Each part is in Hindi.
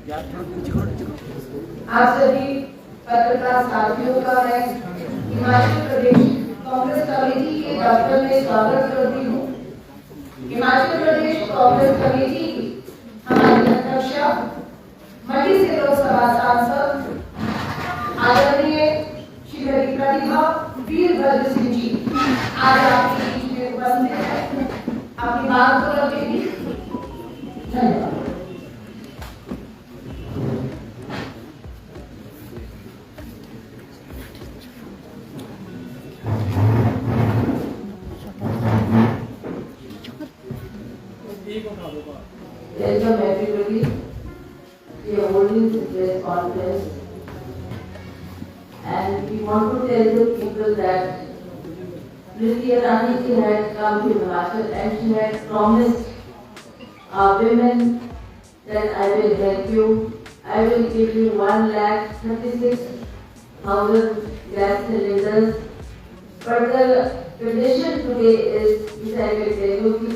आप सभी पत्रकार साथियों का मैं हिमाचल प्रदेश कांग्रेस कमेटी के दफ्तर में स्वागत करती हूँ। हिमाचल प्रदेश कांग्रेस कमेटी की हमारी अध्यक्षा मंडी से लोकसभा सांसद आदरणीय श्रीमती प्रतिभा वीरभद्र सिंह जी आज आपके बीच में उपस्थित है, अपनी बात को रखेंगी। धन्यवाद। Welcome everybody to your holding this press conference, and we want to tell the people that Smriti Irani ji had come to Himachal and she had promised women that I will help you. I will give you 1,36,000 gas cylinders. But the condition today is, which I will tell you, कि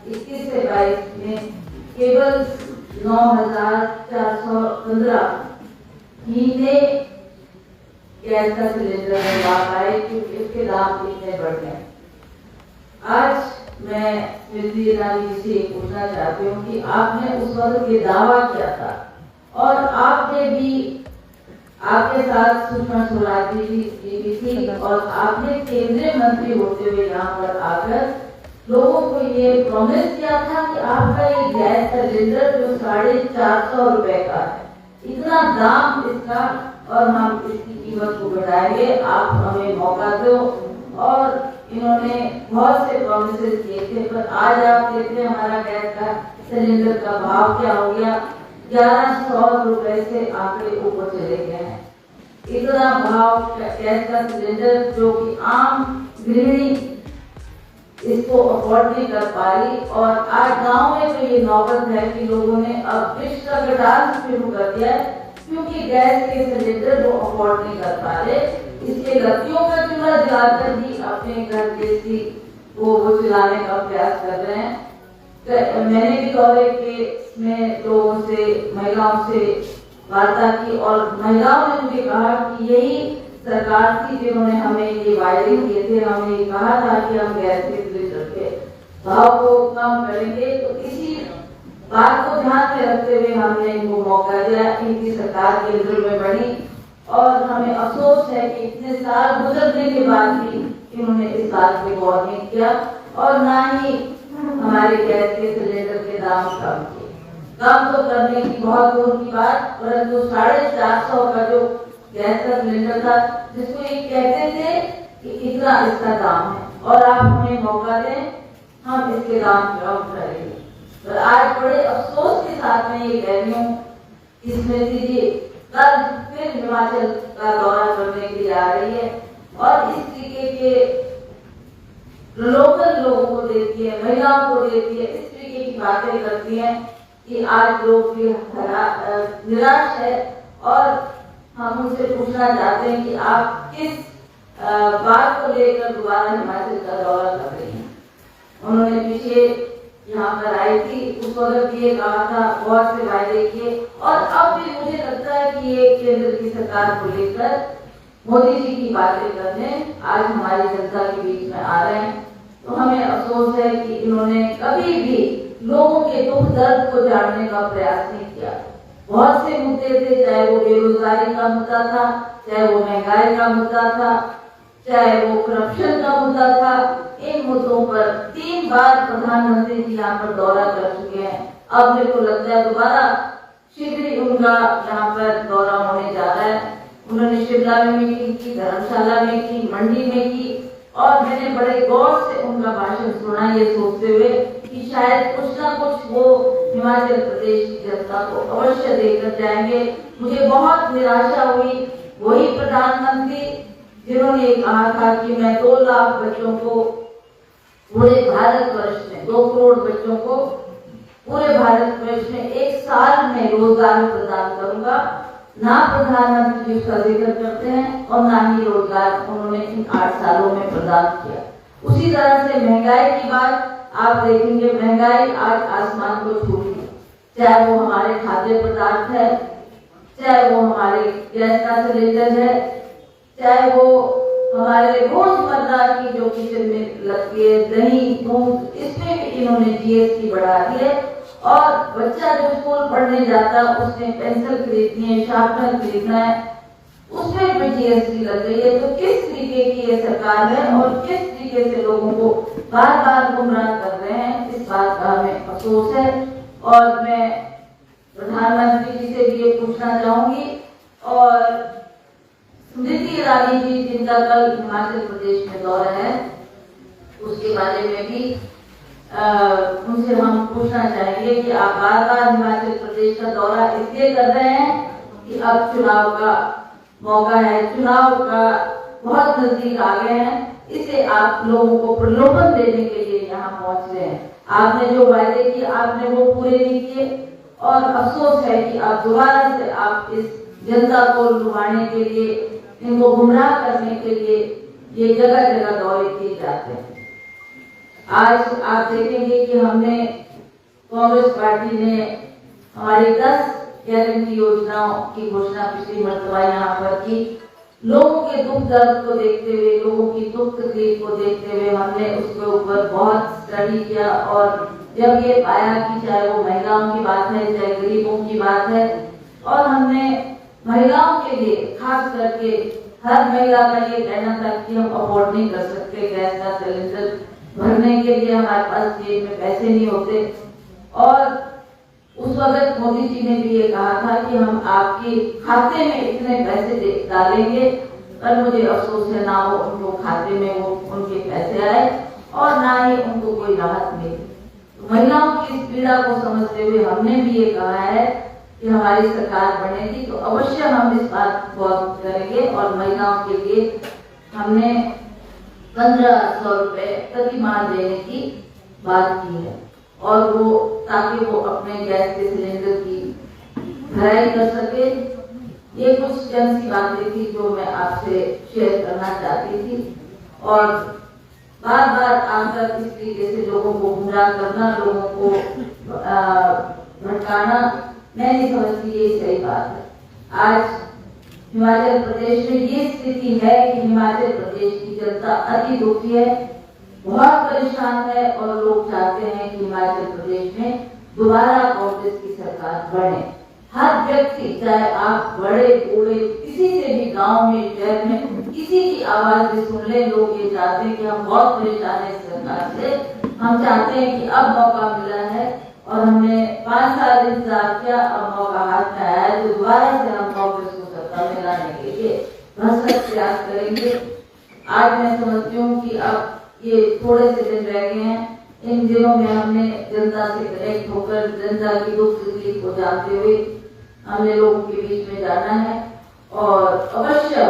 2021 से 22 में केवल 9,415 ही ने गैस का सिलेंडर बनवा पाए क्योंकि इसके दाम इतने बढ़ गए। आज मैं स्मृति ईरानी जी से पूछना चाहती हूँ कि आपने उस वक्त ये दावा किया था और आपने भी, आपके साथ सुषमा स्वराज जी भी थी और आपने केंद्रीय मंत्री होते हुए यहाँ पर आकर लोगों को ये प्रॉमिस किया था कि आपका ये गैस सिलेंडर जो 450 रुपए का है, इतना दाम इसका और हम इसकी कीमत को बढ़ाएंगे, आप हमें मौका दो। और इन्होंने बहुत से प्रॉमिसेस किए थे, पर आज आप देखते हैं हमारा गैस का सिलेंडर का भाव क्या हो गया, 1100 रुपए से आंकड़े ऊपर चले गए हैं। इतना भाव गैस का सिलेंडर जो कि आम गृहिणी इसको अफोर्ड नहीं कर पा रही, और आज गांव में तो ये नौबत है कि लोगों ने अब विष का कटान शुरू कर दिया है क्योंकि गैस के सिलेंडर वो अफोर्ड नहीं कर पा रहे, इसलिए लकड़ियों का चूल्हा जलाकर ही अपने घर गृहस्थी को वो चलाने का प्रयास कर रहे हैं। तो मैंने भी दौरे के में लोगों से, महिलाओं से वार्ता की और महिलाओं ने मुझे कहा कि यही सरकार थी जिन्होंने हमें ये वायदे किए थे, हमने ये कहा था कि हम गैस के सिलेंडर के भाव को कम करेंगे। तो इसी बात को ध्यान में रखते हुए हमने इनको मौका दिया, इनकी सरकार केंद्र में बढ़ी और हमें अफसोस है कि इतने साल गुजरने के बाद भी इन्होंने इस बात पे गौर नहीं किया और ना ही हमारे गैस के सिलेंडर के दाम कम किए। कम तो करने की बहुत दूर की बात, परंतु 450 का जो गैस का सिलेंडर था जिसको ये कहते थे कि इतना इसका दाम है और आप हमें मौका दें, हम इसके दाम कम करेंगे। पर आज बड़े अफसोस के साथ मैं ये कह रही हूँ कि स्मृति जी कल फिर हिमाचल का दौरा करने के लिए आ रही है और इस तरीके के लोकल लोगों को देखती है, महिलाओं को देखती है, इस तरीके की बातें करती हैं कि आज लोग भी निराश है। और हम उनसे पूछना चाहते हैं कि आप किस बात को लेकर दोबारा हिमाचल का दौरा कर रही हैं। उन्होंने पीछे यहाँ पर आई थी, उस वक्त ये कहा था, बहुत से वायदे किए और अब भी मुझे लगता है कि ये केंद्र की सरकार को लेकर मोदी जी की बातें करने आज हमारी जनता के बीच में आ रहे हैं। तो हमें अफसोस है कि इन्होंने कभी भी लोगों के दुख दर्द को जानने का प्रयास नहीं किया। बहुत से मुद्दे थे, चाहे वो बेरोजगारी का मुद्दा था, चाहे वो महंगाई का मुद्दा था, चाहे वो करप्शन का मुद्दा था। इन मुद्दों पर 3 बार प्रधानमंत्री जी यहाँ पर दौरा कर चुके हैं। अब मेरे को लगता है दोबारा शीघ्र ही उनका यहाँ पर दौरा होने जा रहा है। उन्होंने शिमला में मीटिंग की, धर्मशाला में की, मंडी में की और मैंने बड़े गौर से उनका भाषण सुना, ये सोचते हुए कि शायद कुछ ना कुछ वो हिमाचल प्रदेश की जनता को अवश्य देकर जाएंगे। मुझे बहुत निराशा हुई वही प्रधानमंत्री जिन्होंने कहा था कि मैं 2 लाख बच्चों को पूरे भारतवर्ष में, 2 करोड़ बच्चों को पूरे भारतवर्ष में 1 साल में रोजगार प्रदान करूंगा। ना प्रधानमंत्री उसका जिक्र करते हैं और ना ही रोजगार उन्होंने इन 8 सालों में प्रदान किया। उसी तरह से महंगाई की बात आप देखेंगे, महंगाई आज आसमान को छू रही है। चाहे वो हमारे खाद्य पदार्थ है, चाहे वो हमारे गैस का सिलेंडर है, चाहे वो हमारे रोजमर्रा की जो किचन में लगती है दही दूध, इसमें भी इन्होंने जीएसटी बढ़ा दी है। और बच्चा जो स्कूल पढ़ने जाता है उसने पेंसिल खरीदनी है, शार्पनर खरीदना है, उसमें भी जीएसटी लग गई है। तो किस तरीके की ये सरकार है और किस तरीके से लोगों को बार बार गुमराह कर रहे हैं, इस बात का हमें अफसोस है। और मैं प्रधानमंत्री जी से भी ये पूछना चाहूंगी, और स्मृति ईरानी जी जिनका कल हिमाचल प्रदेश में दौरा है, उसके बारे में भी उनसे हम पूछना चाहेंगे कि आप बार बार हिमाचल प्रदेश का दौरा इसलिए कर रहे हैं कि अब चुनाव का मौका है, चुनाव का बहुत नजदीक आ गए हैं, इसे आप लोगों को प्रलोभन देने के लिए यहाँ पहुंच रहे हैं। आपने जो वायदे किए आपने वो पूरे नहीं किए, और अफसोस है कि आप दोबारा से आप इस जनता को लुभाने के लिए, इनको गुमराह करने के लिए ये जगह जगह दौरे किए जाते हैं। आज आप देखेंगे कि हमने कांग्रेस पार्टी ने हमारी 10 गारंटी योजनाओं की घोषणा पिछली मरतबा यहाँ पर की। लोगों के दुख दर्द को देखते हुए, लोगों की दुख तकलीफ को देखते हुए हमने उसके ऊपर बहुत स्टडी किया, और जब ये पाया कि चाहे वो महिलाओं की बात है, चाहे गरीबों की बात है, और हमने महिलाओं के लिए खास करके हर महिला का ये कहना था कि हम अफोर्ड नहीं कर सकते गैस का सिलेंडर भरने के लिए, हमारे पास जेब में पैसे नहीं होते। और उस वक्त मोदी जी ने भी ये कहा था कि हम आपके खाते में इतने पैसे डालेंगे, पर मुझे अफसोस है ना वो उनको खाते में वो उनके पैसे आए और ना ही उनको कोई राहत मिली। तो महिलाओं की इस पीड़ा को समझते हुए हमने भी ये कहा है कि हमारी सरकार बनेगी तो अवश्य हम इस बात को करेंगे, और महिलाओं के लिए हमने 1500 रुपए प्रति माह देने की बात की है, और वो ताकि वो अपने गैस के सिलेंडर की भराई कर सके। ये कुछ चंद सी बातें थी जो मैं आपसे शेयर करना चाहती थी, और बार बार आकर इस तरीके से लोगों को गुमराह करना, लोगों को भटकाना, मैं नहीं समझती ये सही बात है। आज हिमाचल प्रदेश में ये स्थिति है कि हिमाचल प्रदेश की जनता अति दुखी है, बहुत परेशान है, और लोग चाहते हैं कि हिमाचल प्रदेश में दोबारा कांग्रेस की सरकार बने। हर व्यक्ति, चाहे आप बड़े बूढ़े किसी से भी गांव में शहर में किसी की आवाज भी सुन ले, लोग ये चाहते हैं कि हम बहुत परेशान है इस सरकार से, हम चाहते हैं कि अब मौका मिला है, और हमने 5 साल इंतजार किया, अब मौका हाथ में आया है, तो दोबारा से हम कांग्रेस को सत्ता में लाने के लिए भरसक प्रयास करेंगे। आज मैं समझती हूँ कि अब ये थोड़े से दिन रह गए हैं, इन दिनों में हमने जनता से कनेक्ट होकर जनता की दुख तकलीफ को जानते हुए हमने लोगों के बीच में जाना है, और अवश्य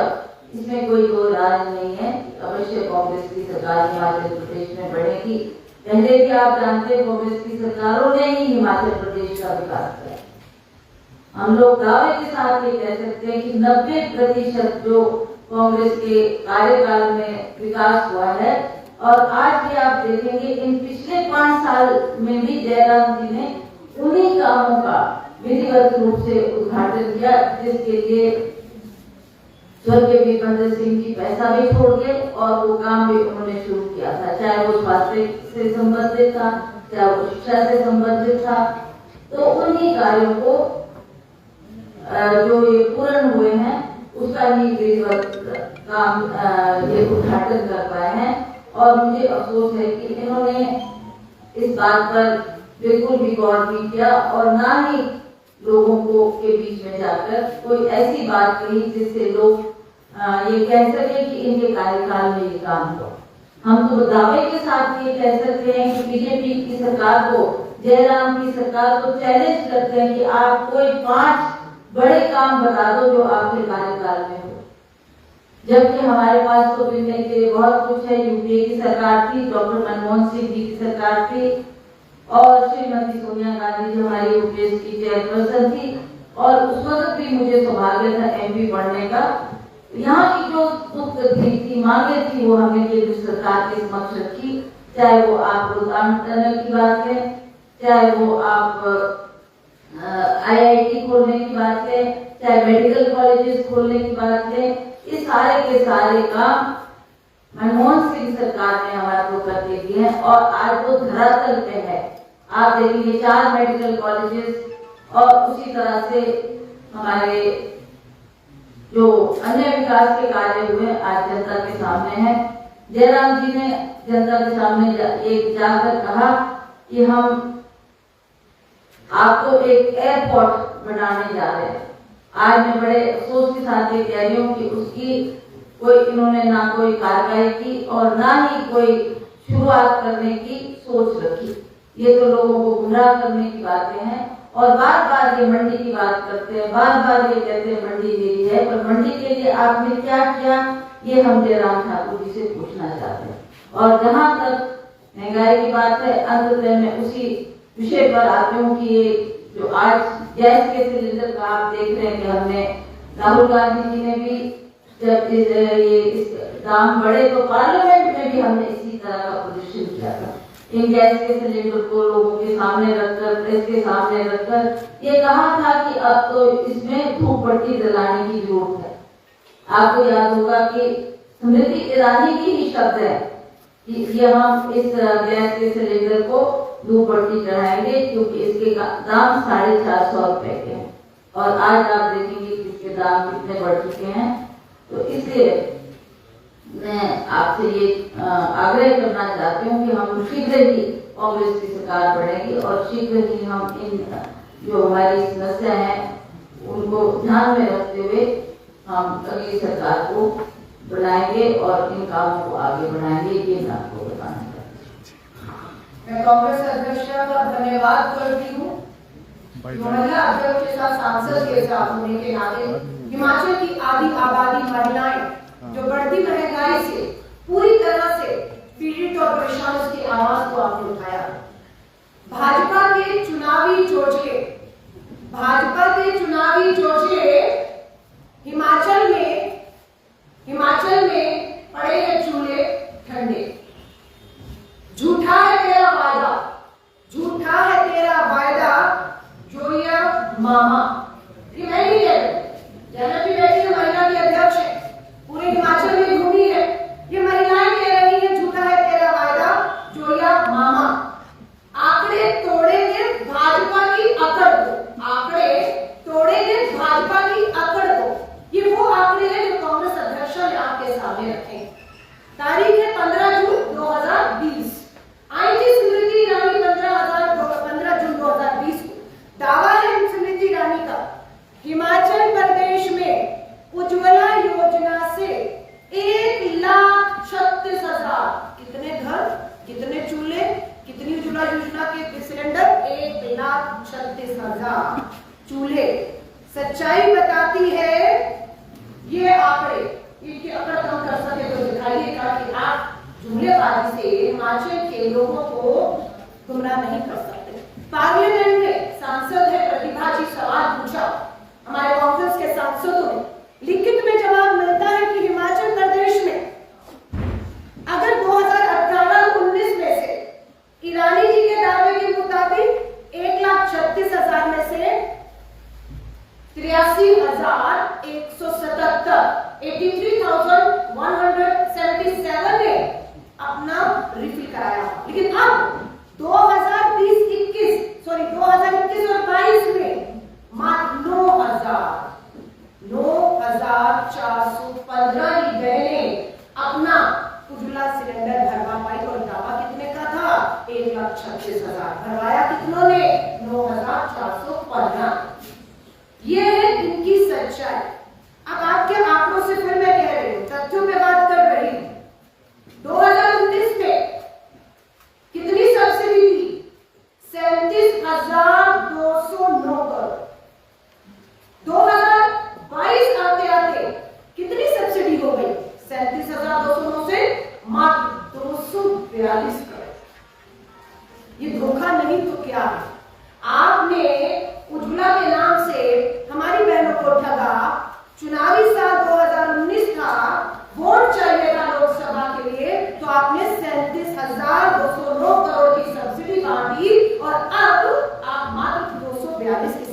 इसमें कोई दो राय नहीं है, अवश्य कांग्रेस की सरकार हिमाचल प्रदेश में बढ़ेगी। पहले भी आप जानते हैं कांग्रेस की सरकारों ने ही हिमाचल प्रदेश का विकास किया। हम लोग दावे के साथ ये कह सकते हैं कि 90% जो कांग्रेस के कार्यकाल में विकास हुआ है, और आज भी आप देखेंगे इन पिछले 5 साल में भी जयराम जी ने उन्हीं कामों का विधिवत रूप से उद्घाटन किया, जिसके लिए स्वर्गीय वीरभद्र सिंह जी पैसा भी छोड़ गए, और वो काम भी उन्होंने शुरू किया था, चाहे वो स्वास्थ्य से संबंधित था, चाहे वो शिक्षा से संबंधित था। तो उन्हीं कार्यों को जो ये पूर्ण हुए हैं उसका ही विधिवत काम ये उद्घाटन कर पाए हैं, और मुझे अफसोस है कि इन्होंने इस बात पर बिल्कुल भी गौर नहीं किया, और ना ही लोगों को के बीच में जाकर कोई ऐसी बात कही जिससे लोग ये कह सके कि इनके कार्यकाल में ये काम हुआ। हम तो दावे के साथ ये कह सकते हैं कि बीजेपी की सरकार को, जयराम की सरकार को चैलेंज करते हैं कि आप कोई 5 बड़े काम बता दो जो आपके कार्यकाल में हो, जबकि हमारे पास तो मिलने के लिए बहुत कुछ है। यूपीए की सरकार थी, डॉक्टर मनमोहन सिंह जी की सरकार थी, और श्रीमती सोनिया गांधी जी हमारी यूपीएस की चेयरपर्सन थी, और उस वक्त भी मुझे सौभाग्य था एमपी पढ़ने का। यहाँ की जो दुख तकलीफ थी, मांगे थी, वो हमने केंद्र सरकार के समक्ष रखी, चाहे वो आप रोहतांग टनल की बात है, चाहे वो आप IIT खोलने की बात है, चाहे मेडिकल कॉलेजेस खोलने की बात है, ये सारे के सारे काम मनमोहन सिंह सरकार ने हमारे को करके दिए हैं और आज वो धरातल पे है। आप देखेंगे 4 मेडिकल कॉलेजेस और उसी तरह से हमारे जो अन्य विकास के कार्य हुए आज जनता के सामने हैं। जयराम जी ने जनता के सामने एक जाकर कहा कि हम आपको एक एयरपोर्ट बनाने जा रहे हैं। आज मैं बड़े अफसोस के साथ ये कह रही हूँ कि उसकी कोई इन्होंने ना कोई कार्रवाई की और ना ही कोई शुरुआत करने की सोच रखी। ये तो लोगों को गुमराह करने की बातें हैं और बार बार ये मंडी की बात करते हैं, बार बार ये कहते हैं मंडी मेरी है, पर मंडी के लिए आपने क्या किया, ये हम जयराम ठाकुर जी से पूछना चाहते हैं। और जहां तक महंगाई की बात है, अंततः मैं उसी विषय पर आती हूँ कि ये जो आज गैस के सिलेंडर का आप देख रहे हैं कि हमने राहुल गांधी जी ने भी जब ये दाम बढ़े तो पार्लियामेंट में भी हमने इसी तरह का प्रदर्शन किया था। इन गैस के सिलेंडर को लोगों के सामने रखकर, प्रेस के सामने रखकर ये कहा था कि अब तो इसमें धूप बत्ती जलाने की जरूरत है। आपको याद होगा कि स्मृति ईरानी की ही शब्द है कि ये हम इस गैस के सिलेंडर को धूप बत्ती चढ़ाएंगे क्योंकि इसके दाम 450 रुपए के हैं और आज आप देखेंगे कि इसके दाम कितने बढ़ चुके हैं। तो इसलिए मैं आपसे ये आग्रह करना चाहती हूँ कि हम शीघ्र ही कांग्रेस की सरकार बढ़ेगी और शीघ्र ही हम इन जो हमारी समस्या है उनको ध्यान में रखते हुए हम अगली सरकार को बनाएंगे और इन कामों को आगे बढ़ाएंगे। ये मैं आपको बताना चाहती हूँ। मैं कांग्रेस अध्यक्ष का धन्यवाद करती हूँ। महिला अध्यक्ष के साथ सांसद के साथ होने के नाते हिमाचल की आधी आबादी महिलाएं जो बढ़ती महंगाई से पूरी तरह से पीड़ित और परेशान, उसकी आवाज को आपने उठाया। भाजपा के चुनावी चोचले हिमाचल में पड़े हैं चूल्हे ठंडे। झूठा है तेरा वायदा जोया मामा। ये मैं नहीं कह रही, जयराम जी बेटी है, महिला की अध्यक्ष है, पूरे हिमाचल में घूमी है। ये महिलाएं कह रही है झूठा है तेरा वायदा जोया मामा। आंकड़े तोड़ेंगे भाजपा की अकड़ को। ये वो आंकड़े हैं जो कांग्रेस अध्यक्ष ने आपके सामने रखे। तारीख है 15 जून 2020। आई थी स्मृति ईरानी 15 जून 2020 को। दावा है स्मृति ईरानी का, हिमाचल प्रदेश में उज्ज्वला योजना से 1,36,000 कितने घर, कितने चूल्हे, कितनी उज्ज्वला योजना के सिलेंडर, 1,36,000 चूल्हे। सच्चाई बताती है ये आंकड़े, इनकी अकड़ कम कर सके तो दिखाइएगा कि आप जुमलेबाजी से हिमाचल के लोगों को गुमराह नहीं कर सकते। पार्लियामेंट में सांसद है प्रतिभा जी सवाल पूछा, हमारे कांग्रेस के सांसदों ने लिखित में जवाब मिलता है कि हिमाचल प्रदेश में अगर 2018-19 में से ईरानी जी के दावे के मुताबिक 1,36,000 में से 83,177 ने अपना रिफिल कराया। लेकिन अब 2021 और 22 में मात्र 9,415 ही बहनें अपना उज्ज्वला सिलेंडर भरवा पाई और दावा कितने का था, 1,36,000। भरवाया कितनों ने, 9,415। ये है इनकी सच्चाई। अब आपके आंकड़ों से फिर मैं कह रही हूं, तथ्यों पे बात कर रही हूं। 2019 में कितनी सब्सिडी थी, 37,209 करोड़। 2022 आते आते कितनी सब्सिडी हो गई, 37,209 से मात्र 242 करोड़। ये धोखा नहीं तो क्या है? आपने उज्ज्वला के नाम से हमारी बहनों को ठगा। चुनावी साल 2019 था, वोट चाहिए था लोकसभा के लिए, तो आपने 37,209 करोड़ की सब्सिडी बांटी और अब आप मात्र 242 की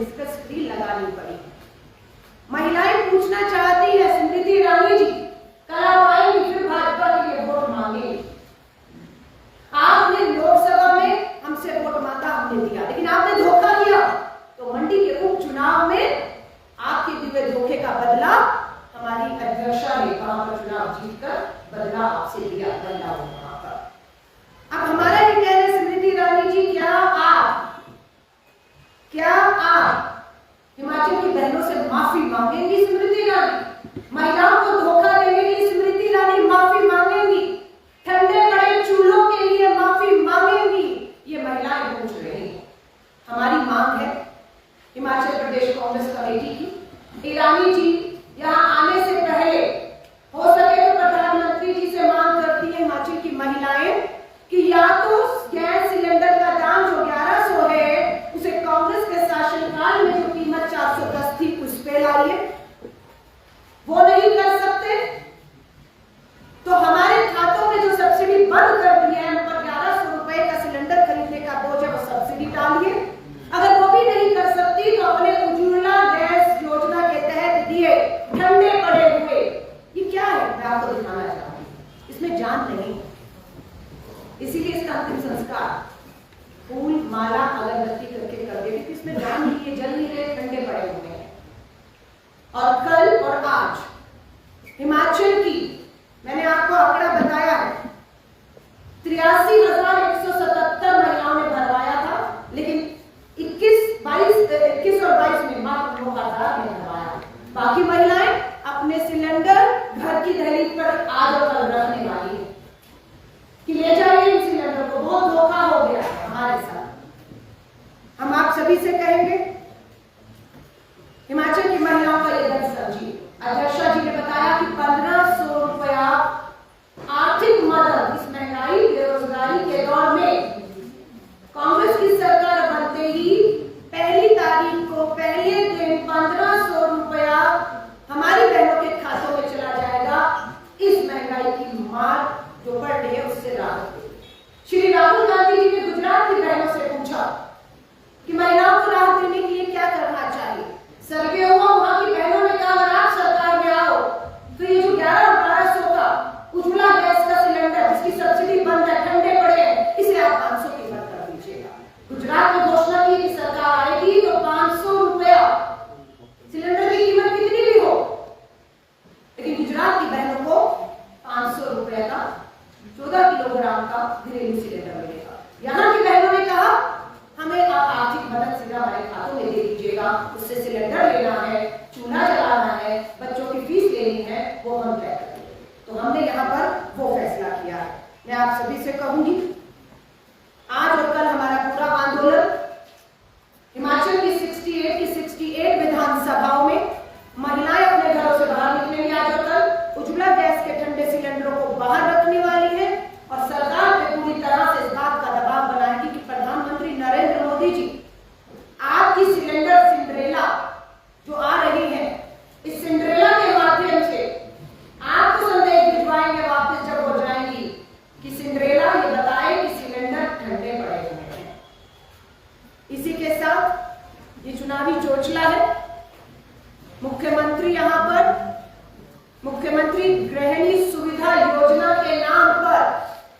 डिस्कस फ्री लगानी पड़ी। महिलाएं पूछना चाहती है, स्मृति ईरानी जी कल आप आएंगी फिर भाजपा के लिए वोट मांगेंगे। आपने लोकसभा में हमसे वोट मांगा, हमने दिया, लेकिन आपने धोखा किया। तो मंडी के उपचुनाव में आपके दिए धोखे का बदला हमारी अध्यक्षा ने वहां पर चुनाव जीतकर बदला आपसे लिया, बदला वहां पर। अब हमारा ये कहना है स्मृति ईरानी जी, क्या आप हिमाचल की बहनों से माफी मांगेंगी? स्मृति ईरानी महिलाओं को धोखा देने के लिए स्मृति ईरानी माफी मांगेंगी? ठंडे पड़े चूल्हों के लिए माफी मांगेंगी? ये महिलाएं पूछ रही हैं। हमारी मांग है हिमाचल प्रदेश कांग्रेस कमेटी की, ईरानी जी यहाँ आने से पहले हो सके तो प्रधानमंत्री जी से मांग करती है हिमाचल की महिलाएं कि या तो गैस सिलेंडर का दाम जो 1100 है उसे कांग्रेस के शासनकाल में जो कीमत 410 थी उस पे लाइए। वो नहीं कर सकते तो हमारे खातों में जो सब्सिडी बंद कर दी है, उन पर 1100 रुपए का सिलेंडर खरीदने का बोझ है, वो सब्सिडी डालिए। अगर वो भी नहीं कर सकती तो अपने उज्ज्वला गैस योजना के तहत दिए ठंडे पड़े हुए, ये क्या है मैं आपको दिखाना चाहूंगी, इसमें जान नहीं, इसीलिए इसका अंतिम संस्कार फूल माला अगरबत्ती करके कर देते, इसमें जान नहीं है, जल नहीं रहे, ठंडे पड़े हुए हैं। और कल और आज हिमाचल की मैंने आपको आंकड़ा बताया है, 83,177 महिलाओं ने भरवाया था, लेकिन 21 और 22 में मात्र 9,000 ने भरवाया। बाकी महिलाएं अपने सिलेंडर घर की दहलीज पर आज और कल रखने वाली है कि ले जाइए इन सिलेंडर को, बहुत धोखा हो गया हमारे साथ। हम आप सभी से कहेंगे हिमाचल की महिलाओं का ये दर्द समझिए। अध्यक्षा जी ने बताया कि 1500 रुपया आर्थिक मदद इस महंगाई बेरोजगारी के दौर में कांग्रेस की सरकार बनते ही पहली तारीख को पहले दिन 1500 रुपया हमारी बहनों के खातों में चला जाएगा। इस महंगाई की मार जो बढ़ रही है उससे राहत देगी। श्री राहुल गांधी जी ने गुजरात की बहनों से पूछा कि महिलाओं को राहत देने के लिए क्या करना चाहिए। सर्वे हुआ, वहां की बहनों ने कहा अगर आप सरकार में आओ तो ये जो 11 और 1200 का उज्ज्वला गैस का सिलेंडर जिसकी सब्सिडी बंद है, ठंडे पड़े हैं, इसे आप 500 कीमत कर दीजिएगा। गुजरात में घोषणा की कि सरकार आएगी तो 500 रुपया सिलेंडर की कीमत कितनी भी हो, लेकिन गुजरात की बहनों को 500 रुपए का 14 किलोग्राम का घरेलू सिलेंडर मिलेगा। यहाँ की बहनों ने कहा हमें आप आर्थिक मदद सीधा हमारे खातों में दे दीजिएगा, उससे सिलेंडर लेना है, चूल्हा जलाना है, बच्चों की फीस लेनी है, वो हम तय करेंगे। तो हमने यहाँ पर वो फैसला किया है। मैं आप सभी से कहूंगी आज और कल हमारा पूरा आंदोलन हिमाचल की 68 विधानसभाओं में महिलाएं अपने घरों से बाहर निकलेंगी। आज और कल उज्ज्वला गैस के ठंडे सिलेंडरों को बाहर रखने वाली है और सरकार पे पूरी तरह से इस बात का दबाव बनाएगी कि प्रधानमंत्री नरेंद्र मोदी जी आपकी सिलेंडर सिंड्रेला जो आ रही है, इस सिंड्रेला के माध्यम से आपको संदेश भिजवाएंगे वापस जब हो जाएंगी कि सिंड्रेला ये बताए कि सिलेंडर ठंडे पड़े हुए हैं। इसी के साथ ये चुनावी चोचला है। मुख्यमंत्री यहाँ पर मुख्यमंत्री गृहिणी सुविधा योजना के नाम पर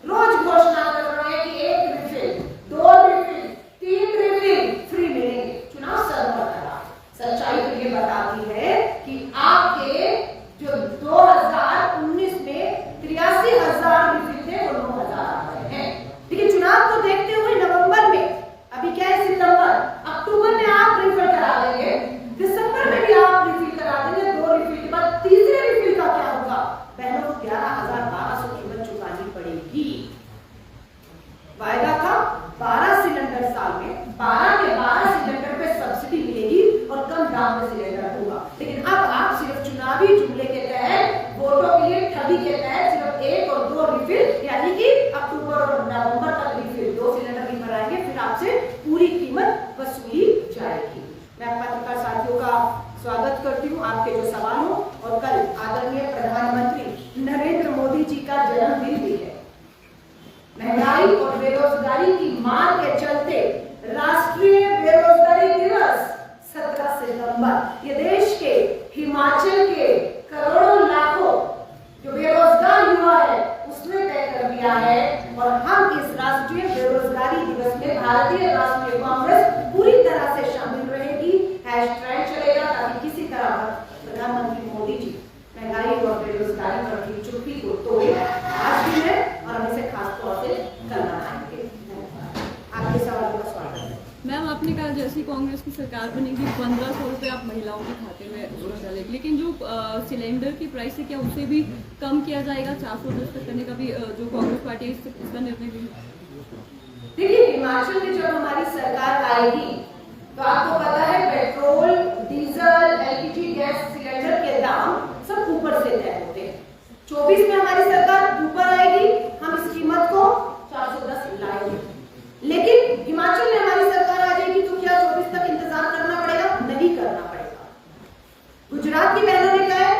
रोज घोषणा कर रहे हैं कि 1 रिफिल, 2 रिफिल, 3 रिफिल फ्री मिलेंगे। चुनाव सर्वर करा, सच्चाई तो ये बताती है कि आपके जो 2019 में 83,000 रिफिल थे वो 9,000 आ गए हैं। लेकिन चुनाव को देखते हुए नवंबर में, अभी क्या है सितंबर, अक्टूबर में आप रिफिल करा देंगे, दिसंबर में भी आप रिफिल करा देंगे, 2 रिफिल के बाद तीसरे रिफिल का क्या होगा? बहनों को 11,1200 कीमत चुकानी पड़ेगी। वायदा था 12 सिलेंडर साल में, 12 के 12 सिलेंडर पे सब्सिडी मिलेगी और कम दाम में सिलेंडर होगा। लेकिन अब आप सिर्फ चुनावी जुमले के तहत, वोटों के लिए ठगी के तहत सिर्फ 1 और 2 रिफिल, यानी कि अक्टूबर और नवंबर तक रिफिल 2 सिलेंडर ही भराएंगे, फिर आपसे पूरी कीमत वसूली जाएगी। मैं पत्रकार साथियों का स्वागत करती हूँ आपके जो सवाल हो। और कल आदरणीय प्रधानमंत्री नरेंद्र मोदी जी का जन्मदिन भी है। महंगाई और बेरोजगारी की मार के चलते राष्ट्रीय बेरोजगारी दिवस में कांग्रेस पूरी तरह से शामिल रहेगी। हैशटैग चलेगा ताकि किसी तरह प्रधानमंत्री मोदी जी महंगाई और बेरोजगारी पर की चुप्पी को तोड़े। आज भी है और हम इसे खास तौर से कल मनाएंगे। आपके सवालों का स्वागत है। मैम, आपने कहा जैसी कांग्रेस की सरकार बनेगी 1500 रुपये आप महिलाओं के खाते में डालेंगे, लेकिन जो सिलेंडर की प्राइस है क्या उसे भी कम किया जाएगा? 410 तक करने का भी जो कांग्रेस पार्टी है इसका निर्णय भी। देखिए, हिमाचल में जब हमारी सरकार आएगी तो आपको पता है petrol, diesel, LPG gas cylinder के दाम सब ऊपर से तय होते हैं। 24 में हमारी सरकार ऊपर आएगी, हम इस कीमत को 410 लाएंगे। लेकिन हिमाचल में हमारी सरकार आ जाएगी तो क्या 24 तक इंतजार करना पड़ेगा? नहीं करना पड़ेगा। गुजरात की बहनों ने कहा है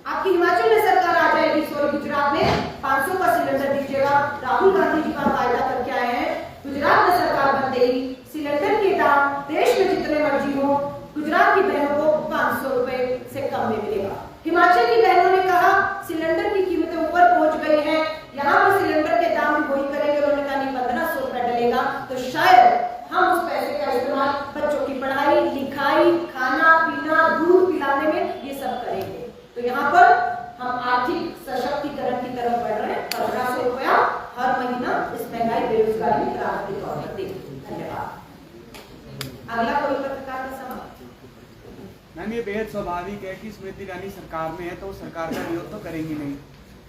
आपकी हिमाचल में सरकार आ जाएगी, सॉरी गुजरात में 500 का सिलेंडर दीजिएगा। राहुल गांधी जी का वायदा करके आए हैं, गुजरात में सरकार बन गई, सिलेंडर के दाम देश में जितने मर्जी हो गुजरात की बहनों को 500 रुपए से कम में मिलेगा। हिमाचल की बहनों ने कहा सिलेंडर की कीमतें ऊपर पहुंच गई हैं, यहाँ पर सिलेंडर के दाम भी वही करेंगे। उन्होंने कहा नहीं 1500 रुपए डलेगा, तो शायद हम उस पैसे का इस्तेमाल बच्चों की पढ़ाई लिखाई, खाना पीना, दूध पिलाने में ये सब करेंगे। तो यहाँ पर हम आर्थिक सशक्तिकरण की तरफ बढ़ रहे हैं। 1500 रुपया हर महीना इस महंगाई बेरोजगारी में राहत के तौर पर देंगे। धन्यवाद। अगला कोई पत्रकार का सवाल? मैम, ये बेहद स्वाभाविक है कि स्मृति ईरानी सरकार में है तो सरकार का विरोध तो करेंगी नहीं।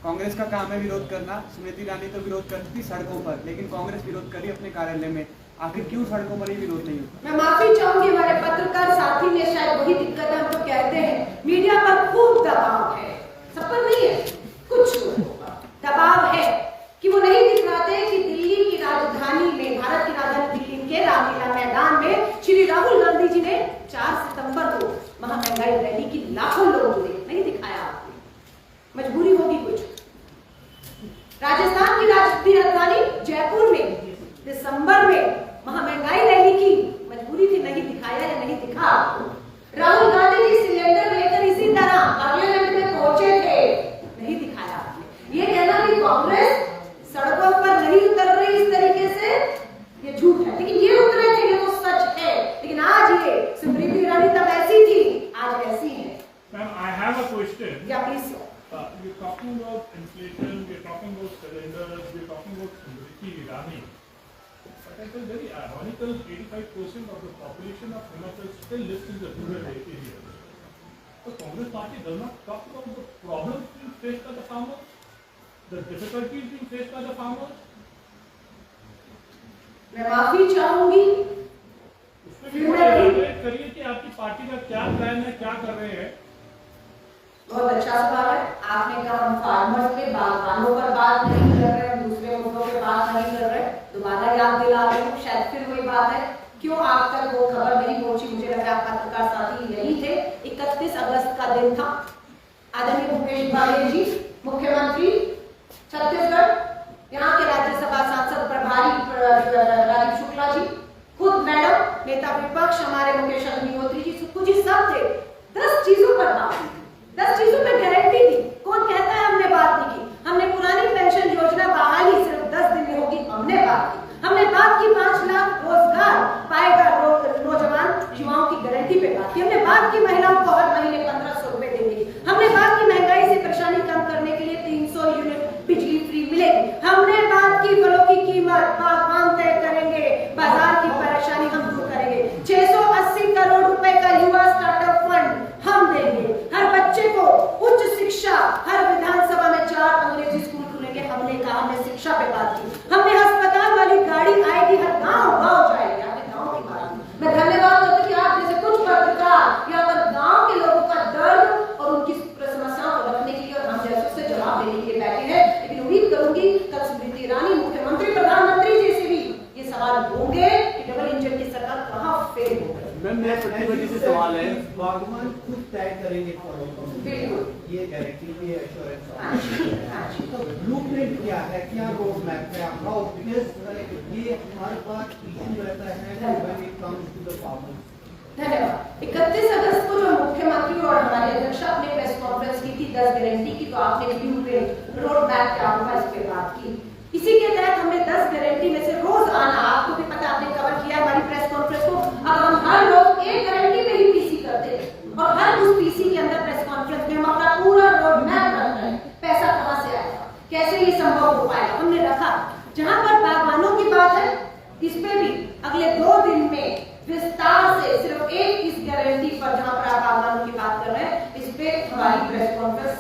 कांग्रेस का काम है विरोध करना। स्मृति ईरानी तो विरोध करती थी सड़कों पर, लेकिन कांग्रेस विरोध करी अपने कार्यालय में। आखिर क्यों सड़कों पर ही विरोध नहीं होता? मैं माफी चाहूंगी, हमारे पत्रकार साथी ने शायद वही दिक्कत है। हम तो कहते हैं मीडिया पर खूब दबाव है, सब पर नहीं है, कुछ दबाव है कि वो नहीं दिखाते कि दिल्ली की राजधानी में, भारत की राजधानी दिल्ली के रामलीला मैदान में श्री राहुल गांधी जी ने 4 सितंबर को महंगाई रैली की लाखों लोग जुड़े, नहीं दिखाया आपने। मजबूरी होगी कुछ। राजस्थान की राजधानी जयपुर में दिसंबर में महंगाई रैली की मजबूरी थी, नहीं दिखाया या नहीं दिखा। राहुल गांधी जी सिलेंडर लेकर इसी तरह पार्लियामेंट में पहुंचे थे, नहीं दिखाया आपने। ये कहना कि कांग्रेस सड़कों पर नहीं उतर रही इस तरीके से, ये झूठ है। लेकिन ये उतरे थे, ये तो सच है। लेकिन आज ये स्मृति ईरानी तब ऐसी थी, आज ऐसी है। Ma'am, I have a question. Yeah, please, sir. You're talking about inflation, we're talking about cylinders, we're talking about Smriti Irani. But I feel very ironical, 85% of the population of Himachal still lives in the rural areas. The Congress party does not talk about the problems being faced by the farmers, the difficulties being faced by the farmers. मैं माफी चाहूंगी। उसमें भी elaborate करिए कि आपकी पार्टी का क्या प्लान है, क्या कर रहे हैं। बहुत अच्छा सवाल है। आपने कहा हम फार्मर्स पे, बागवानों पर बात नहीं कर रहे हैं, दूसरे मुद्दों पे बात नहीं कर रहे। दोबारा याद दिला रही हूँ, शायद फिर वही बात है, क्यों आप तक वो खबर नहीं पहुंची। मुझे लगा आप पत्रकार साथी यही थे। 31 अगस्त का दिन था। आदरणीय भूपेश बघेल जी मुख्यमंत्री छत्तीसगढ़, यहाँ के राज्यसभा सांसद प्रभारी राजीव शुक्ला जी, खुद मैडम नेता विपक्ष हमारे मुकेश अग्निहोत्री जी, सुक्खू जी, सब थे। 10 चीजों पर बात की, 10 चीजों पे गारंटी दी। कौन कहता है हमने बात नहीं की? हमने पुरानी पेंशन योजना बहाली सिर्फ 10 दिन में होगी, हमने बात की। हमने बात की 5 लाख रोजगार पाएगा नौजवान युवाओं की गारंटी पे बात की। हमने बात की महिलाओं को हर महीने 1500 रुपए देंगे। हमने बात की महंगाई से परेशानी कम करने के लिए 300 यूनिट बिजली फ्री मिलेगी। हमने बात की फलों की कीमत बागवान तय करेंगे, बाजार की परेशानी हम दूर करेंगे। 680 करोड़ रुपए का युवा स्टार्टअप फंड हम देंगे। हर बच्चे को उच्च शिक्षा, हर विधानसभा में 4 अंग्रेजी स्कूल खुलेंगे। हमने कहा, हमने शिक्षा पे बात की। हमने अस्पताल वाली गाड़ी आएगी, हर गांव जाएगी। आपने गांव की बात की। मैं धन्यवाद करती हूं कि आप जैसे कुछ पत्रकार यहाँ पर गांव के लोगों का दर्द और उनकी समस्याओं को रखने के लिए और हम जैसे उससे जवाब देने के लिए बैठे हैं। लेकिन उम्मीद करूंगी कल स्मृति ईरानी मुख्यमंत्री प्रधानमंत्री जी से भी ये सवाल होंगे कि डबल इंजन की सरकार कहां फेल हो गई। मैम, मेरा प्रतिनिधि से सवाल है, बागवान खुद तय करेंगे बिल्कुल, ये गारंटी भी एश्योरेंस। तो ब्लूप्रिंट क्या है, क्या रोड मैप है, हाउ, बिकॉज़ ये हर बार इशू रहता है when it comes to the farmers. धन्यवाद। 31 अगस्त को जो मुख्यमंत्री और हमारे अध्यक्ष ने प्रेस कॉन्फ्रेंस की थी 10 गारंटी की, तो आपने ब्लूप्रिंट रोड मैप क्या होगा इस पे बात की। इसी के तहत हमने 10 गारंटी में से रोज आना, आपको भी पता, आपने कवर किया हमारी प्रेस विस्तार से सिर्फ एक इस गारंटी पर जहां पर आप आंदोलन की बात कर रहे हैं, इस पे हमारी प्रेस कॉन्फ्रेंस